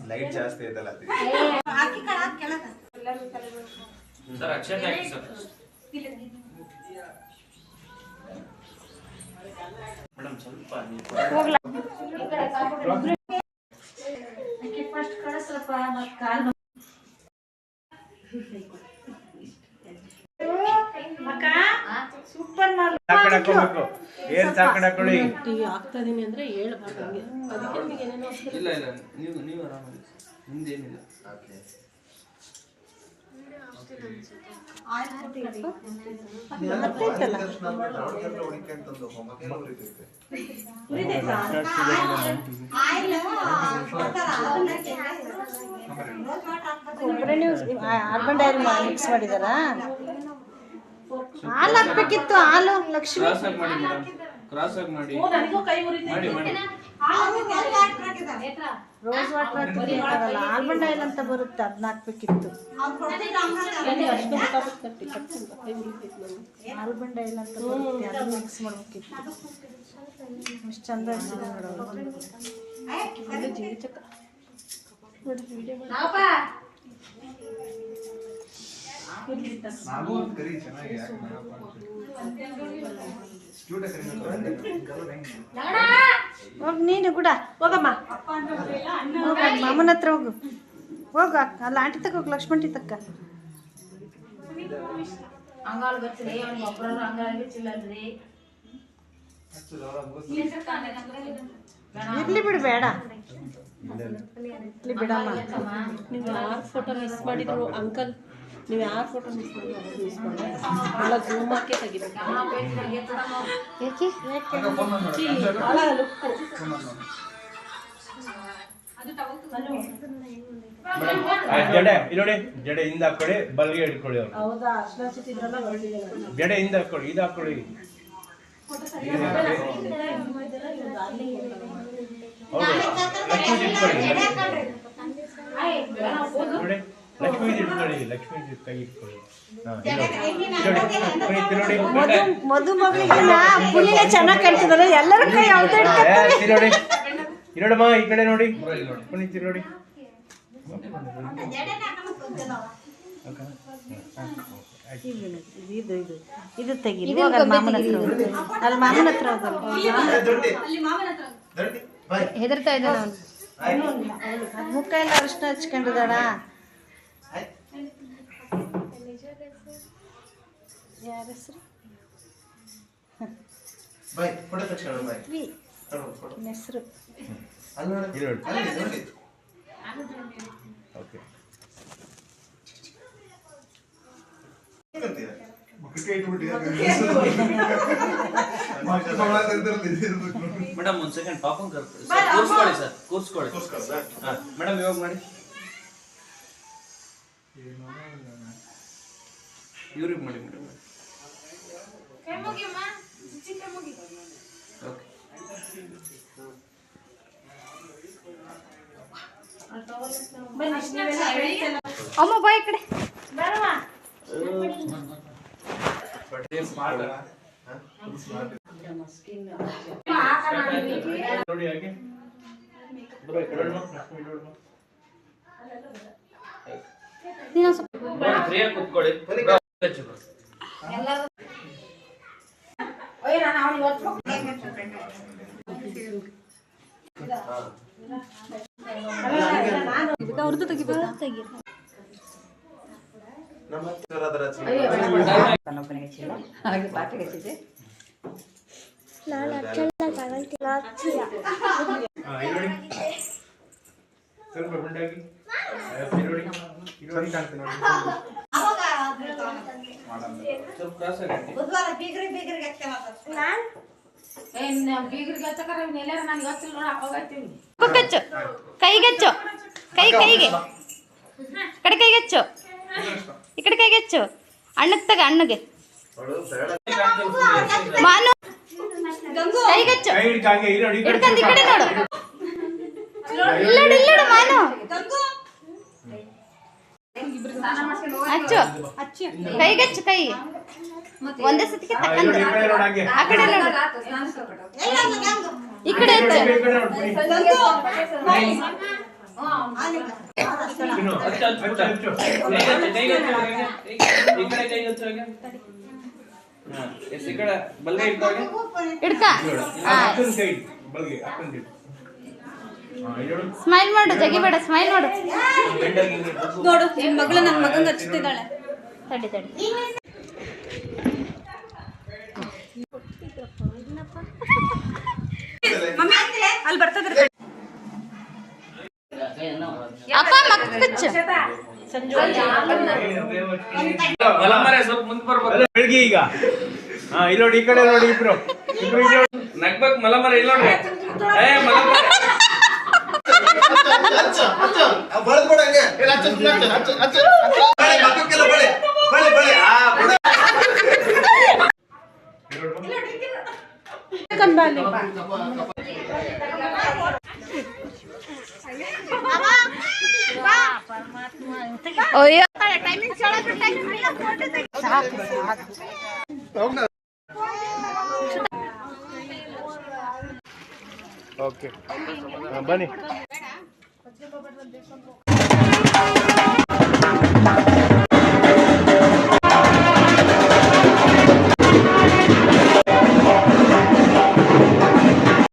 Light ಜಾಸ್ತಿ ಐತಲ್ಲ sir ಅಕ್ಷತೆ ಹಾಕಿ ಸರ್ ಮೇಡಮ್ ಸ್ವಲ್ಪ ಫಸ್ಟ್ ಕಳಿಸ್ರಪ್ಪ ಮತ್ತೆ ಕಾಲ್ ಸೂಪರ್ ಏನ್ ಸಾಕಣೆ ಹಾಕೊಳ್ಳಿ ಆಗ್ತಾ ಇದೀನಿ ಅಂದ್ರೆ ಹೇಳ್ಬಾರ್ದು ಹಂಗೆ ಅದಕ್ಕೆ ನಿಮಗೆ ಏನೇನೋ ಇಲ್ಲ ಇಲ್ಲ ನೀವು ಆರಾಮಾಗಿ ಮುಂದೇನಿಲ್ಲ ಆಲ್ಮಂಡ್ ಆಯಿಲ್ ಮಿಕ್ಸ್ ಮಾಡಿದಾರಾ ಹಾಲು ಹಾಕ್ಬೇಕಿತ್ತು ಹಾಲು ಲಕ್ಷ್ಮಿ ಕ್ರಾಸ್ ಆಗಿ ಮಾಡಿ ರೋಸ್ ವಾಟರ್ ಹಾಕ್ಬೇಕಲ್ಲ ಆಲ್ಮಂಡ್ ಆಯಿಲ್ ಅಂತ ಬರುತ್ತೆ ಅದನ್ನ ಹಾಕ್ಬೇಕಿತ್ತು ಆಲ್ಮಂಡ್ ಆಯಿಲ್ ಅಂತ ಬರುತ್ತೆ ಅದನ್ನ ಮಿಕ್ಸ್ ಮಾಡ್ಬೇಕಿತ್ತು ಎಷ್ಟು ಚಂದ ಹಚ್ಚಿದೆ ಹೋಗಿ ನೀನು ಕೂಡ ಹೋಗಮ್ಮ ಮಾಮನ ಹತ್ರ ಹೋಗು ಹೋಗ ಅಲ್ಲ ಆಂಟಿ ತಕ್ಕ ಹೋಗಿ ಲಕ್ಷ್ಮಣಿ ತಕ್ಕ ಇರ್ಲಿ ಬಿಡು ಬೇಡ ಇರ್ಲಿ ಬಿಡಮ್ಮ ನೀವು ಯಾರು ಫೋಟೋ ಮಿಸ್ ಮಾಡಿದ್ರು ಅಂಕಲ್ ನೀವು ಯಾರು ಫೋಟೋ ಮಿಸ್ ಮಾಡಿದ್ರು ಅವ್ರು ಮಿಸ್ ಮಾಡಿ ಎಲ್ಲ ಝೂಮ್ ಹಾಕಿ ತೆಗಿಬೇಕು ಜಡೆ ಇಲ್ಲಿ ಜಡೆ ಹಿಂದ ಹಾಕೊಳ್ಳಿ ಬಲ್ಗೆ ಹಿಡ್ಕೊಳ್ಳಿ ಅವ್ರು ಹೌದಾ ಜಡೆ ಹಿಂದ ಹಾಕೊಳ್ಳಿ ಇದು ಹಾಕೊಳ್ಳಿ ಹೌದು ಲಕ್ಷ್ಮೀ ಇಟ್ಕೊಳ್ಳಿ ನೋಡಿ ಲಕ್ಷ್ಮೀ ಇಟ್ಕೊಳ್ಳಿ ಲಕ್ಷ್ಮೀ ಕೈ ಇಟ್ಕೊಳ್ಳಿ ಮದುಮಗಳಿಗೆ ಪುಲಿನೇ ಚೆನ್ನಾಗಿ ಕಾಣ್ತಿದ್ದಾರೆ ಎಲ್ಲರ ಕೈ ನೋಡಿ ಇರೋಡಮ್ಮ ಈ ಕಡೆ ನೋಡಿ ನೋಡಿ ಇದು ತೆಗೀರಿ ಮಾಮನ ಹತ್ರ ಅಲ್ಲಿ ಮಾಮನ ಹತ್ರ ಹೆದರ್ತಾ ಇದ್ದಾನ ಮುಖ ಎಲ್ಲ ಅರಿಶಿನ ಹಚ್ಕೊಂಡಿದ್ದಾಳ ಯಾರ ಹೆಸರು ಹೆಸರು ಮೇಡಮ್ ಒಂದು ಸೆಕೆಂಡ್ ಪಾಪನ್ ಕೂರ್ಸ್ಕೊಳ್ಳಿ ಸರ್ ಕೂರ್ಸ್ಕೊಳ್ಳಿ ಮೇಡಮ್ ಇವಾಗ ಮಾಡಿ ಇವ್ರಿಗೆ ಮಾಡಿ ಮೇಡಮ್ ಅಮ್ಮ ಬಾ ಈ ಕಡೆ ನೋಡಿ ಹಾಗೆ ಫ್ರೀಯಾಗಿ ಕೂತ್ಕೊಳ್ಳಿ ಅವ್ರದ್ದು ತೆಗಿಬೇಕಾ ಹಾಗೆ ಪಾಠಕ್ಕೆ ಹಚ್ಚಿದೆ ಸ್ವಲ್ಪ ಮುಂಡಾಗಿ ಕೈಗೆಚ್ಚು ಕೈಗೆ ಕಡೆ ಕೈಗೆಚ್ಚು ಈ ಕಡೆ ಕೈಗೆಚ್ಚು ಅಣ್ಣಗೆ ತಗ ಅಣ್ಣಗೆ ಮಾನು ಕೈಗೆಚ್ಚು ಹಿಡ್ಕಂದು ಈ ಕಡೆ ನೋಡು ಇಲ್ಲೋಡು ಮಾನು ಹಚ್ಚು ಕೈಗೆಚ್ಚು ಕೈ ಒಂದೇ ಸತಿಗೆ ತಕ್ಕಂತ ಆ ಕಡೆ ನೋಡು ಈ ಕಡೆ ಎತ್ತು. ಇನ್ನು ಹಚ್ಚು, ಹಚ್ಚು, ಹಚ್ಚು. ಕೈಗೆ ಹಚ್ಚು, ಈ ಕಡೆ ಕೈ ಹಚ್ಚು ಹಾಗೆ. ಹಾ, ಎಸ್ ಈ ಕಡೆ ಬಲ್ಗೈ ಇಟ್ಟು ಹಾಗೆ. ಹಿಡ್ಕ. ಅಕ್ಕನ ಕೈ ಬಲ್ಗೆ ಅಕ್ಕನ ಕೈ. ಸ್ಮೈಲ್ ಮಾಡು, ಜಗಿಬೇಡ, ಸ್ಮೈಲ್ ಮಾಡು. ನೋಡು ನಿನ್ ಮಗಳು ನನ್ನ ಮಗಂಗೆ ಹಚ್ತಿದ್ದಾಳೆ. ತಡಿ ತಡಿ. ಮಮ್ಮಿ ಅಲ್ಲಿ ಬರ್ತದ್ರೆ ಅಪ್ಪ ಮಕ್ಕ ಕಚ್ಚು. ಮಲಮರೆ ಸ್ವಲ್ಪ ಮುಂದೆ ಬರ್ಬೇಕು. ಬೆಳಗ್ಗೆ ಈಗ ಇಲ್ಲಿ ನೋಡಿ, ಈ ಕಡೆ ನೋಡಿ, ಇಬ್ರು ಇಬ್ರು ಇಲ್ಲಿ ನೋಡಿ. ನಗ್ಬೇಕು ಮಲಮರೆ ಇಲ್ಲಿ ನೋಡ್ರಿ. ಮಲಮರೆ ಅಯ್ಯೋ ಓಕೆ ಬನ್ನಿ.